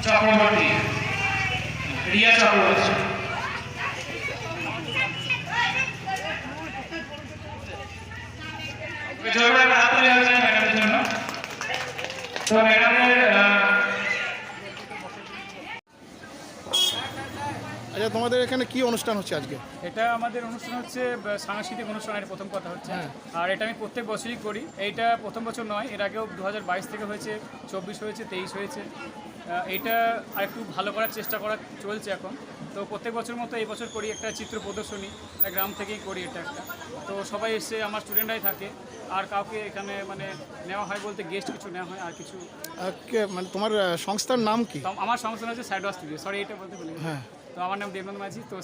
চক্রবর্তী, রিয়া চক্রবর্তী। ম্যাডামের জন্য তো ম্যাডামের আচ্ছা, তোমাদের এখানে কি অনুষ্ঠান হচ্ছে আজকে? এটা আমাদের অনুষ্ঠান হচ্ছে সাংস্কৃতিক অনুষ্ঠানের প্রথম কথা হচ্ছে। আর এটা আমি প্রত্যেক বছরই করি। এইটা প্রথম বছর নয়, এর আগেও 2022 থেকে হয়েছে, 24 হয়েছে, 23 হয়েছে। এইটা আর একটু ভালো করার চেষ্টা করা চলছে এখন। তো প্রত্যেক বছর মতো এই বছর করি একটা চিত্র প্রদর্শনী, মানে গ্রাম থেকেই করি এটা একটা। তো সবাই এসে আমার স্টুডেন্টরাই থাকে, আর কাউকে এখানে মানে নেওয়া হয় বলতে গেস্ট কিছু নেওয়া হয় আর কিছু। মানে তোমার সংস্থার নাম কি? আমার সংস্থা হচ্ছে স্যাডওয়া স্টুডিও। সরি, এটা বলতে বলি। হ্যাঁ, তো আমার নাম দেবনন্দ মাঝি। তো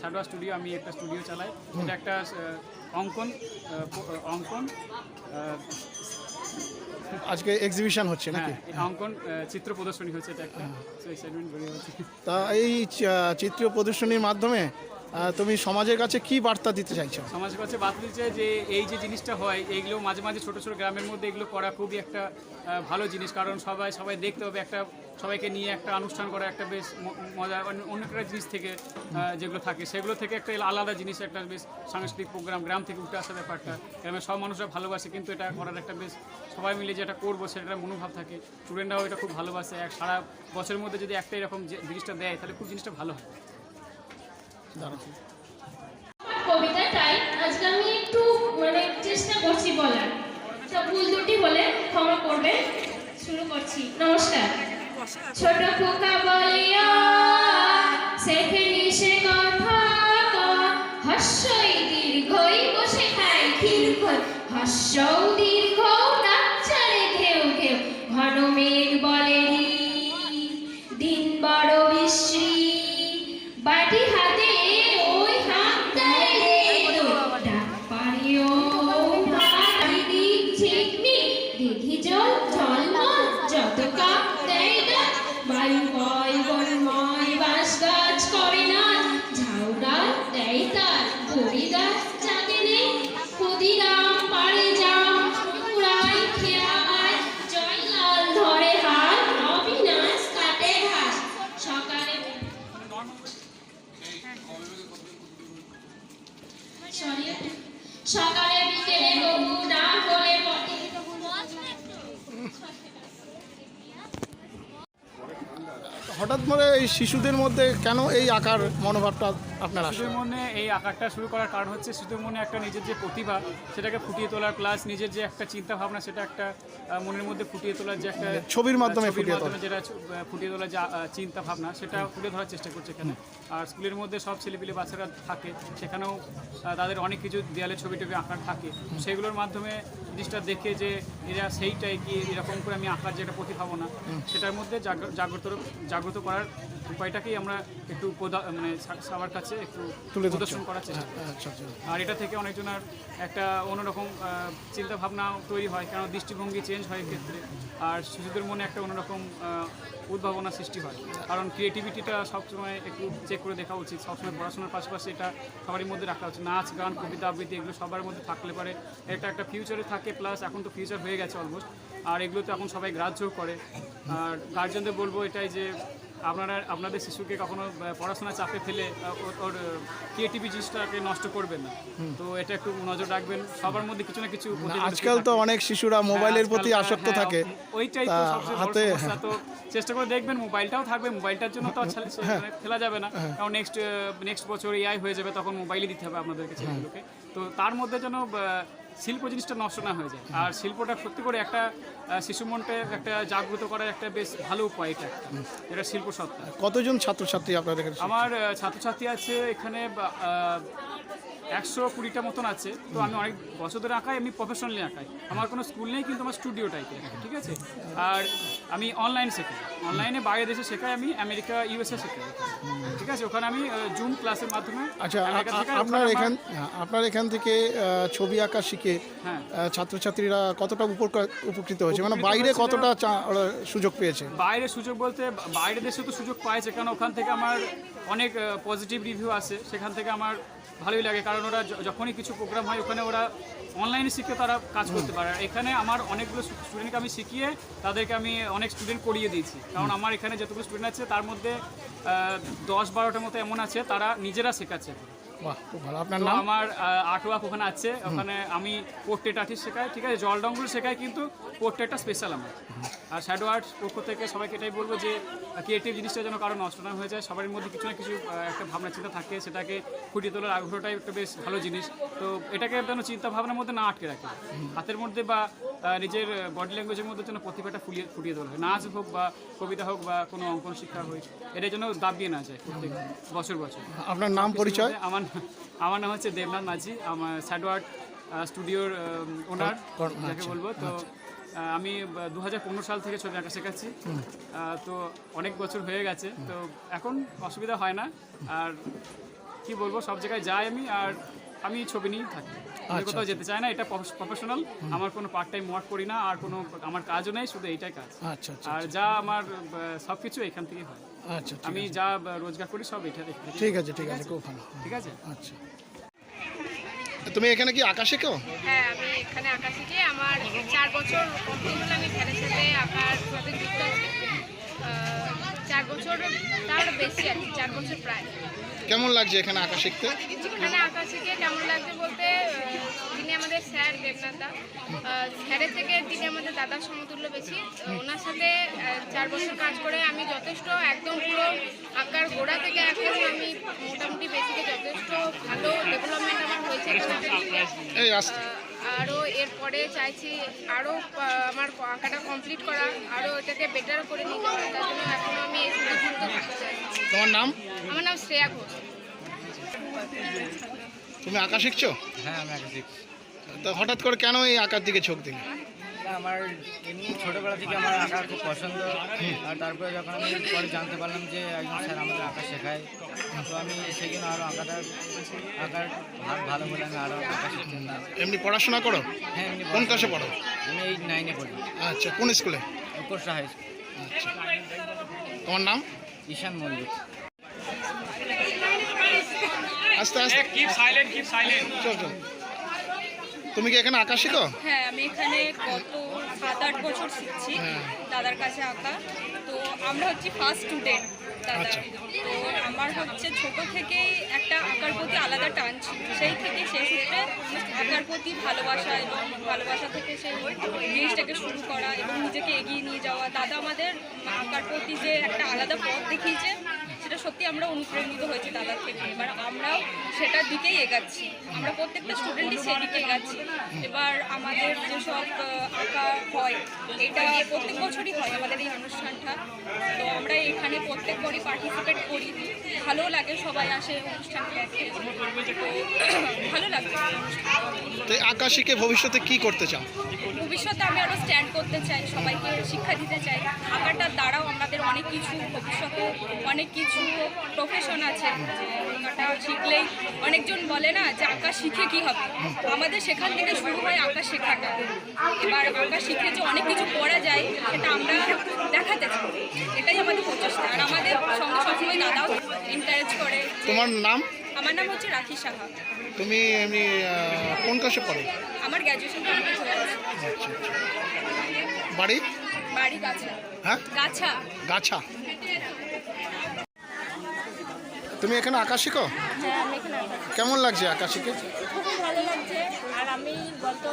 স্যাডওয়া স্টুডিও, আমি একটা স্টুডিও চালাই। এটা একটা অঙ্কন আজকে এক্সিবিশন হচ্ছে নাকি? অঙ্কন চিত্র প্রদর্শনী হচ্ছে এটা একটা। তা এই চিত্র প্রদর্শনীর মাধ্যমে তুমি সমাজের কাছে কি বার্তা দিতে চাইছো? সমাজের কাছে বার্তা দিতে চাই যে এই যে জিনিসটা হয়, এইগুলো মাঝে মাঝে ছোটো ছোটো গ্রামের মধ্যে এগুলো করা খুবই একটা ভালো জিনিস। কারণ সবাই দেখতে হবে, একটা সবাইকে নিয়ে একটা অনুষ্ঠান করা একটা বেশ মজা। অন্য একটা জিনিস থেকে যেগুলো থাকে সেগুলো থেকে একটা আলাদা জিনিস, একটা বেশ সাংস্কৃতিক প্রোগ্রাম, গ্রাম থেকে উঠে আসা ব্যাপারটা। গ্রামের সব মানুষরা ভালোবাসে, কিন্তু এটা করার একটা বেশ সবাই মিলে যেটা করবো সেটা মনোভাব থাকে। স্টুডেন্টরাও এটা খুব ভালোবাসে। সারা বছরের মধ্যে যদি একটা এরকম জিনিসটা দেয় তাহলে খুব জিনিসটা ভালো হয়। কবিতাটাই আজকে আমি একটু মানে চেষ্টা করছি বলার, তো ভুল ত্রুটি হলে ক্ষমা করবেন। শুরু করছি। নমস্কার। ছোট খোকা বলিয়া শেখেনি সে কথা, হর্ষই দীর্ঘই বসে খাই ক্ষীরক্ষই, হর্ষও দীর্ঘ নাচারে ঘেউ ঘেউ, ঘন মেঘ বলে দিন বড় বিশ্রী, বাটি হাতে ওই হাত দেয় ডাক পারিও ভারী দিক ঝিকমি, দিঘি জল ঝলমল যত কাপ দেয় ডাক, বায়ু কয় বনময় বাঁশ গাছ করে না, ঝাউরা দেয় তার ঘড়ি গাছ জাগে নেই, ক্ষুদিরাম পারে যাও পুরাই খেয়া আয়, জয়লাল ধরে হাত, অবিনাশ কাটে ঘাস, সকালে সকালে বিকেলে গরু না হলে পথে। হঠাৎ করে এই শিশুদের মধ্যে কেন এই আঁকার মনোভাবটা আপনার আসে? শিশুদের মনে এই আঁকাটা শুরু করার কারণ হচ্ছে শিশুদের মনে একটা নিজের যে প্রতিভা সেটাকে ফুটিয়ে তোলার, প্লাস নিজের যে একটা চিন্তা ভাবনা সেটা একটা মনের মধ্যে ফুটিয়ে তোলার, যে একটা ছবির মাধ্যমে যেটা ফুটিয়ে তোলার যে চিন্তা ভাবনা সেটা ফুটিয়ে ধরার চেষ্টা করছে এখানে। আর স্কুলের মধ্যে সব ছেলেপিলে বাচ্চারা থাকে, সেখানেও তাদের অনেক কিছু দেয়ালে ছবি টবি আঁকার থাকে। সেগুলোর মাধ্যমে জিনিসটা দেখে যে এরা সেইটাই কি এরকম করে আমি আঁকার যে একটা প্রতিভাবনা সেটার মধ্যে জাগ্রত জাগ্রত করার উপায়টাকেই আমরা একটু মানে সবার কাছে একটু তুলে ধরছো। প্রদর্শন করার চেষ্টা করি। আচ্ছা আচ্ছা। আর এটা থেকে অনেকজনের একটা অন্যরকম চিন্তাভাবনা তৈরি হয়, কারণ দৃষ্টিভঙ্গি চেঞ্জ হয় ক্ষেত্রে, আর শিশুদের মনে একটা অন্যরকম উদ্ভাবনা সৃষ্টি হয়। কারণ ক্রিয়েটিভিটিটা সবসময় একটু চেক করে দেখা উচিত, সবসময় পড়াশোনার পাশাপাশি এটা সবারই মধ্যে রাখা উচিত। নাচ, গান, কবিতা, আবৃত্তি এগুলো সবার মধ্যে থাকলে পারে এটা একটা ফিউচারে থাকে, প্লাস এখন তো ফিউচার হয়ে গেছে অলমোস্ট, আর এগুলো তো এখন সবাই গ্রাহ্য করে। আর গার্জেনদের বলবো এটাই যে আপনাদের শিশুকে কখনো পড়াশোনা চাপে ফেলে ওর ক্রিয়েটিভিটি জিনিসটাকে নষ্ট করবেন না। তো এটা একটু নজর রাখবেন, সবার মধ্যে কিছু না কিছু আজকাল তো অনেক শিশুরা মোবাইলের প্রতি আসক্ত থাকে, ওইটাই তো সবচেয়ে বড় হাতে সমস্যা। তো চেষ্টা করে দেখবেন, মোবাইলটাও থাকবে, মোবাইলটার জন্য তো আর ফেলা যাবে না, কারণ নেক্সট বছর এআই হয়ে যাবে, তখন মোবাইলই দিতে হবে আপনাদেরকে ছেলেগুলোকে। তো তার মধ্যে যেন শিল্প জিনিসটা নষ্ট না হয়ে যায়। আর শিল্পটা সত্যি করে একটা শিশু মনকে একটা জাগ্রত করার একটা বেশ ভালো উপায়, এটা শিল্প সত্তা। কতজন ছাত্রছাত্রী আপনাদের কাছে? আমার ছাত্রছাত্রী আছে এখানে 120টা মতন আছে। তো আমি অনেক বছর ধরে আঁকাই, আমি প্রফেশনালি আঁকাই, আমার কোনো স্কুল নেই, কিন্তু আমার স্টুডিও টাইপের, ঠিক আছে। আর আমি অনলাইন শেখাই, অনলাইনে বাইরে দেশে শেখাই, আমি আমেরিকা, ইউএসএ শেখাই, ঠিক আছে। ওখানে আমি জুম ক্লাসের মাধ্যমে। আচ্ছা, আপনার এখান থেকে ছবি আঁকা শিখে ছাত্রছাত্রীরা কতটা উপকৃত হয়েছে, মানে বাইরে কতটা ওরা সুযোগ পেয়েছে? বাইরে সুযোগ বলতে বাইরে দেশে তো সুযোগ পাইছে, কারণ ওখান থেকে আমার অনেক পজিটিভ রিভিউ আসে, সেখান থেকে আমার ভালোই লাগে। কারণ ওরা যখনই কিছু প্রোগ্রাম হয় ওখানে ওরা অনলাইনে শিখে তারা কাজ করতে পারে। এখানে আমার অনেকগুলো স্টুডেন্টকে আমি শিখিয়ে তাদেরকে আমি অনেক স্টুডেন্ট করিয়ে দিয়েছি, কারণ আমার এখানে যতগুলো স্টুডেন্ট আছে তার মধ্যে 10-12টার মতো এমন আছে তারা নিজেরা শেখাচ্ছে। বাহ, খুব ভালো। আপনার তো নাম? আমার আর্টওয়ার্ক ওখানে আছে, ওখানে আমি পোর্ট্রেট আর্টিস্ট শেখাই, ঠিক আছে। জল রঙগুলো শেখাই, কিন্তু পোর্ট্রেটটা স্পেশাল আমার। আর শ্যাডো আর্ট পক্ষ থেকে সবাইকে এটাই বলবো যে ক্রিয়েটিভ জিনিসটা যেন কারো নষ্ট না হয়ে যায়, সবার মধ্যে কিছু না কিছু একটা ভাবনা চিন্তা থাকে, সেটাকে ফুটিয়ে তোলার আগ্রহটাই একটা বেশ ভালো জিনিস। তো এটাকে যেন চিন্তা ভাবনার মধ্যে না আটকে রাখে, হাতের মধ্যে বা নিজের বডি ল্যাঙ্গুয়েজের মধ্যে যেন প্রতিভাটা ফুটিয়ে তোলা হয়। নাচ হোক বা কবিতা হোক বা কোনো অঙ্কন শিক্ষা হোক, এটার জন্য দাবিয়ে না যায় প্রত্যেক বছর। আপনার নাম, পরিচয়? আমার নাম হচ্ছে দেবনাথ মাঝি, আমার শ্যাডো আর্ট স্টুডিওর ওনার যাকে বলবো। তো আমি 2015 সাল থেকে ছবি আঁকা শেখাচ্ছি, তো অনেক বছর হয়ে গেছে, তো এখন অসুবিধা হয় না। আর কি বলবো, সব জায়গায় যাই আমি, আর আমি ছবি নিয়েই থাকি, আমি কোথাও যেতে চাই না। এটা প্রফেশনাল, আমার কোনো পার্ট টাইম ওয়ার্ক করি না, আর কোনো আমার কাজও নেই, শুধু এইটাই কাজ। আচ্ছা। আর যা আমার সব কিছু এখান থেকেই হয়। আচ্ছা, আমি যা রোজগার করি সব এটা থেকে। ঠিক আছে, খুব ভালো। ঠিক আছে। আচ্ছা, তুমি এখানে কি আঁকা শেখো? হ্যাঁ, আমি এখানে আঁকা শিখি। আমার 4 বছর কমপ্লিট হলো, আমি ধ্যানের সাথে আঁকার সাথে যুক্ত আছি। 4 বছর তার বেশি আর কি, 4 বছর প্রায়। কেমন লাগছে এখানে আঁকা শিখতে? এখানে আঁকা শিখে কেমন লাগছে বলতে, তিনি আমাদের স্যার দেবনাথ দা, স্যারের থেকে তিনি আমাদের দাদার সমতুল্য বেশি। ওনার সাথে 4 বছর কাজ করে আমি যথেষ্ট একদম পুরো আঁকার গোড়া থেকে এখন আমি মোটামুটি বেসিকে যথেষ্ট ভালো ডেভেলপমেন্ট আমার হয়েছে। আরও এরপরে চাইছি আরও আমার আঁকাটা কমপ্লিট করা, আরও এটাকে বেটার করে নিতে হবে, তার জন্য এখনও আমি এই সুযোগ থাকতে চাই। তোমার নাম? আমার নাম শ্রেয়া ঘোষ। তুমি আঁকা শিখছো? হ্যাঁ, আমি আঁকা শিখছি। তো হঠাৎ করে কেন এই আঁকার দিকে ঝোঁক দিলে? আমার এমনি ছোটোবেলা থেকে আমার আঁকা খুব পছন্দ, আর তারপরে যখন আমি পরে জানতে পারলাম যে একজন স্যার আমাদের আঁকা শেখায়, তো আমি সেই জন্য আরও আঁকার ভাব ভালো বলে আমি আরও আঁকা শিখতাম। এমনি পড়াশোনা করো? হ্যাঁ, এমনি কোন ক্লাসে পড়ো? আমি 9-এ পড়ি। আচ্ছা, কোন স্কুলে? কোর্সা হাই স্কুল। আচ্ছা, তোমার নাম? ঈশান মল্লিক। আস্তে আস্তে, কিপ সাইলেন্ট। চল। তুমি কি এখানে আঁকা শিখো? হ্যাঁ, আমি এখানে গত 7-8 বছর শিখছি দাদার কাছে আঁকা। তো আমরা হচ্ছে ফার্স্ট স্টুডেন্ট দাদা। তো আমার হচ্ছে ছোট থেকেই একটা আঁকার প্রতি আলাদা টান ছিল, সেই থেকে সেই সূত্রে আঁকার প্রতি ভালোবাসা, এবং ভালোবাসা থেকে সেই জিনিসটাকে শুরু করা এবং নিজেকে এগিয়ে নিয়ে যাওয়া। দাদা আমাদের আঁকার প্রতি যে একটা আলাদা পথ দেখিয়েছে, সেটা সত্যি আমরা অনুপ্রাণিত হয়েছি দাদার থেকে। এবার আমরাও সেটার দিকেই এগাচ্ছি, আমরা প্রত্যেকটা স্টুডেন্টই সেই দিকে এগাচ্ছি। এবার আমাদের যেসব আঁকা হয়, এটা প্রত্যেক বছরই হয় আমাদের এই অনুষ্ঠানটা। তো আমরা এখানে প্রত্যেকবারই পার্টিসিপেট করি, ভালো লাগে, সবাই আসে অনুষ্ঠান দেখে, তো ভালো লাগে। তো এই আঁকা শিখে ভবিষ্যতে কি করতে চান? ভবিষ্যতে আমি আরও স্ট্যান্ড করতে চাই, সবাইকে শিক্ষা দিতে চাই। আঁকাটার দ্বারাও আমাদের অনেক কিছু, ভবিষ্যতে অনেক কিছু প্রফেশন আছে, আঁকাটা শিখলেই অনেকজন বলে না যে আঁকা শিখে কি হবে, আমাদের সেখান থেকে শুরু হয় আঁকা শেখাটা। এবার আঁকা শিখে যে অনেক কিছু করা যায় সেটা আমরা দেখাতে চাই, এটাই আমাদের প্রচেষ্টা। আর আমাদের সঙ্গে সবসময় দাদাও এনকারেজ করে। তোমার নাম? আমার নাম হচ্ছে রাখি সাহা। তুমি এমনি কোন ক্লাসে পড়ো? আমার গ্র্যাজুয়েশন কমপ্লিট হয়ে গেছে। আচ্ছা, বাড়ি? বাড়ি গাছা। হ্যাঁ, গাছা। গাছা। তুমি এখানে আঁকা শিখো? হ্যাঁ, আমি এখানে আঁকা শিখি। কেমন লাগছে আঁকা শিখে? খুবই ভালো লাগছে। আর আমি গত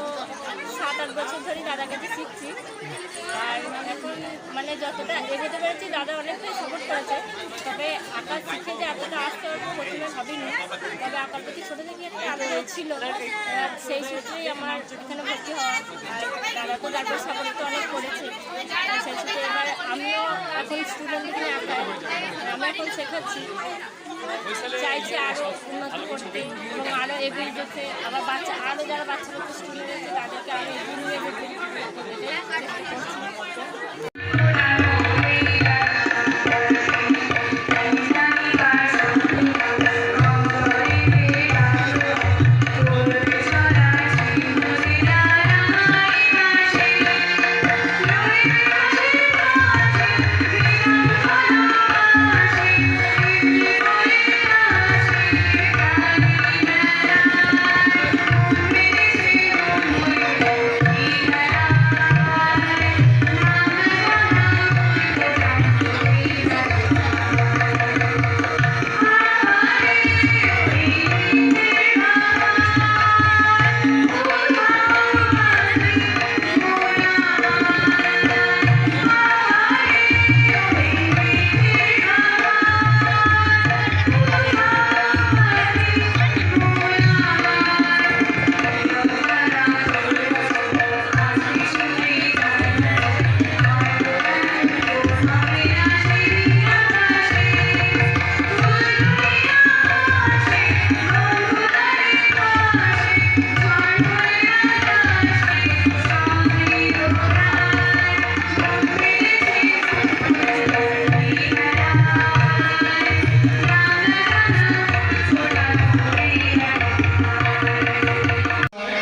7-8 বছর ধরে দাদার কাছে শিখছি। আর এখন মানে যতটা এগোতে পেরেছি দাদা অনেকটাই সাপোর্ট করেছে। তবে আঁকা শিখে যে এতটা আসতে পারবো প্রথমে ভাবিনি, তবে আঁকার প্রতি ছোটো থেকে একটা আগ্রহ ছিল। সেই সূত্রেই আমার এখানে ভর্তি হওয়া। আর দাদা তো তারপর সাপোর্ট তো অনেক করেছে। সেই সূত্রে এবার আমিও এখন স্টুডেন্টকে আঁকাই, আমি এখন শেখাচ্ছি, চাইছি আরও উন্নতি করতে এবং আরও এগিয়ে যেতে। আবার আরও যারা বাচ্চা স্টুডেন্ট আছে তাদেরকে আরও এগিয়ে নিয়ে যেতে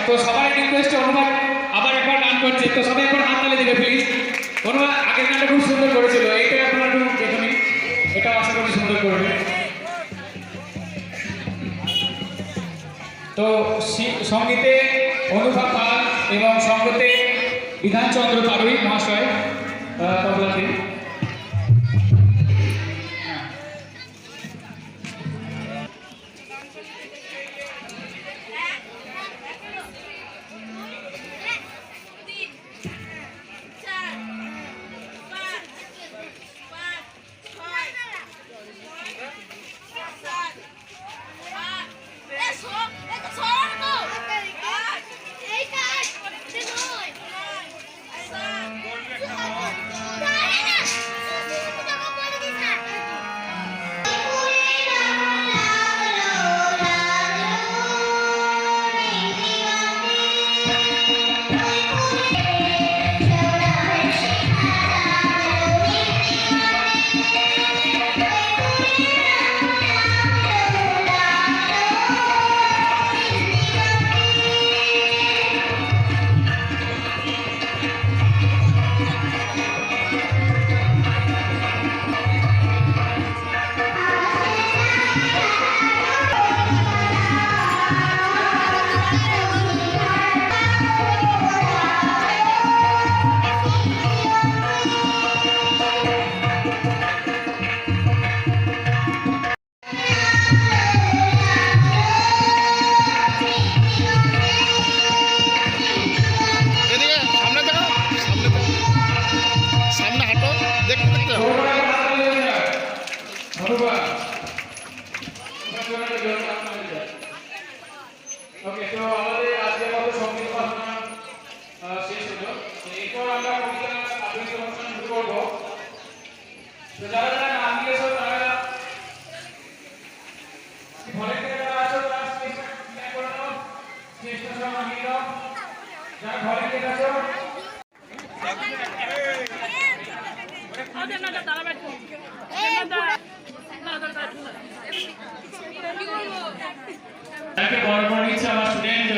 তো সবাই রিকোয়েস্ট অনুবাদ আবার একবার গান করছে, তো সবাই একবার হাত তালি দেবে প্লিজ। অনুবাদ আগের গানটা খুব সুন্দর করেছিল, এইটা আপনারা একটু দেখে নিন, এটাও আশা করি সুন্দর করবে। তো সঙ্গীতে অনুভব পাল এবং সঙ্গতে বিধানচন্দ্র পারুই মহাশয় তবলাতে। দেখতে দেখতে ধন্যবাদ। স্টুডেন্টের জন্য আপনাদের যায়। ওকে, তো আমাদের আজকের মতো সঙ্গীত বাজনা শেষ হলো। তো এরপর আমরা কবিতা আবৃত্তি অনুষ্ঠান শুরু করবো। তো যারা যারা নাম দিয়েছো তারা ভলেন্টিয়ার যারা আছো তারা স্টেজটা ক্লিয়ার করে দাও, স্টেজটা সব নামিয়ে দাও। যারা ভলেন্টিয়ার আছো তাকে বড় বড় নিচ্ছে আমার স্টুডেন্ট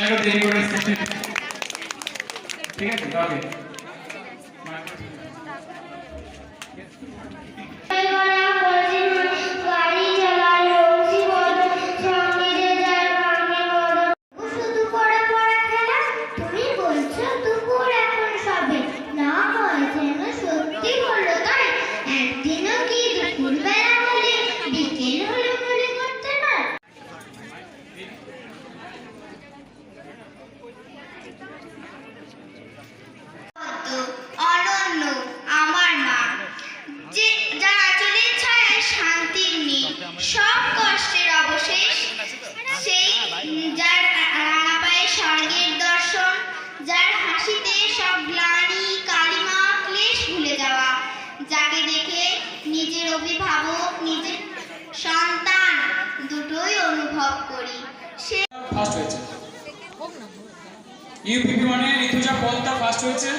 একটু দেরি করে এসেছে। ঠিক আছে, ওকে। অনন্য আমার মা, যে যার আঁচলের ছায়ায় শান্তির নীড়, সব কষ্টের অবশেষ, সেই যার রাঙা পায়ে স্বর্গের দর্শন, যার হাসিতে সব গ্লানি কালিমা ক্লেশ ভুলে যাওয়া, যাকে দেখে নিজের অভিভাবক নিজের সন্তান দুটোই অনুভব করি। সে ফার্স্ট হয়েছে ইউপিপি মানে ঋতুজা পলতা ফার্স্ট হয়েছে।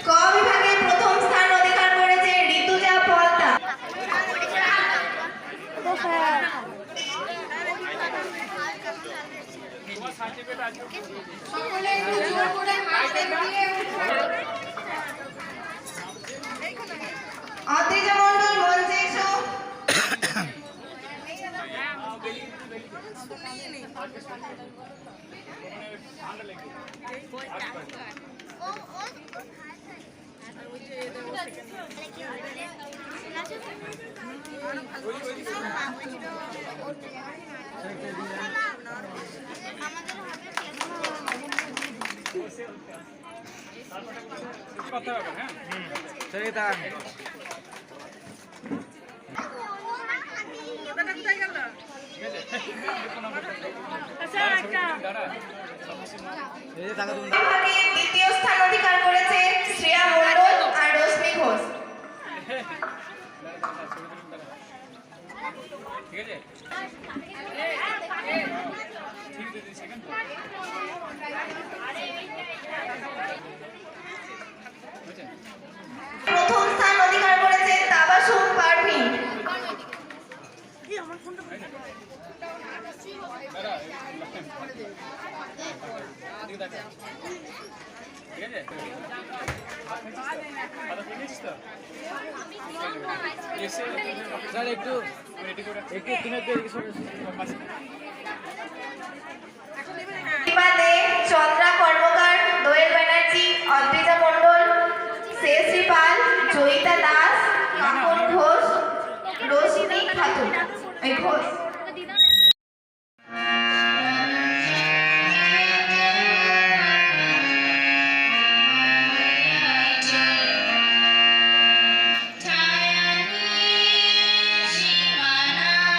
ক বিভাগে প্রথম স্থান অধিকার করেছে ঋতুজা পলতা। অদ্রিজা মণ্ডল মঞ্চে এসো। বিভাগে দ্বিতীয় স্থান অধিকার করেছে শ্রেয়া মণ্ডল আর রশ্মি ঘোষ। প্রথম স্থান অধিকার করেছে তাবাসুম পারভিন। স্যার একটু বিবাদে চন্দ্রা কর্মকার, দোয়েল ব্যানার্জি, অদ্রিজা মণ্ডল, শ্রেয়শ্রী পাল, জয়িতা দাস, কাকন ঘোষ, রোশনি খাতুন ঘোষ। ছায়ানি সীমানায়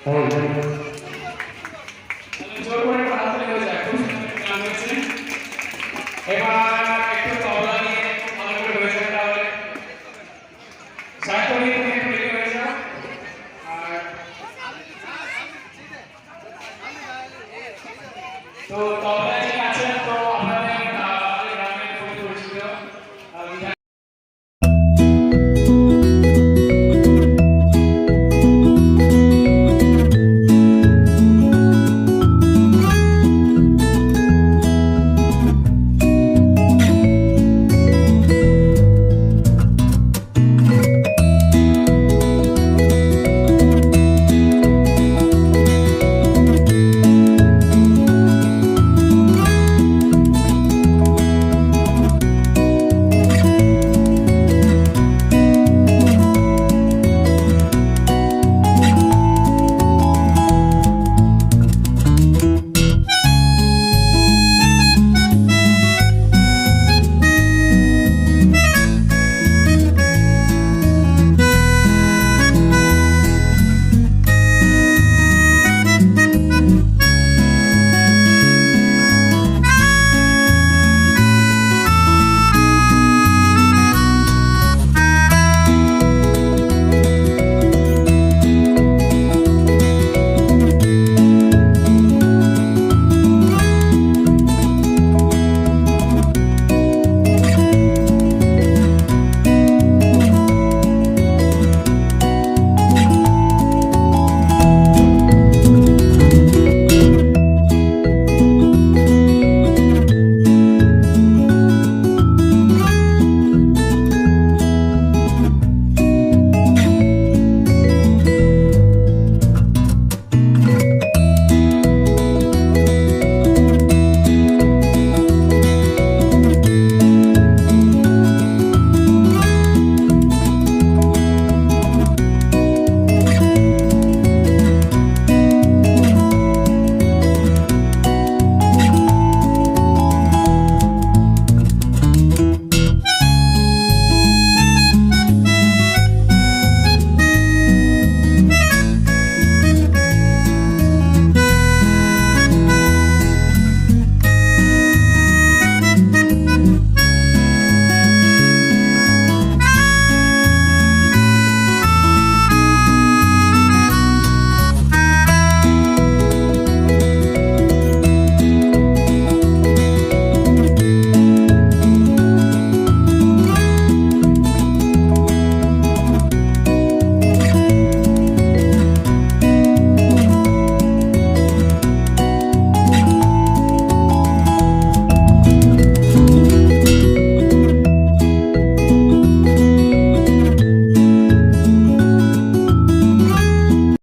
জোর করে একটা হাততালি হয়ে যায়, খুব সুন্দর একটা গান হয়েছে। এবার একটু তবলা নিয়ে ভালো করে হয়ে যায়, তাহলে সাহিত্য নিয়ে তুমি একটু রেডি হয়ে যাও। আর তো তবলায়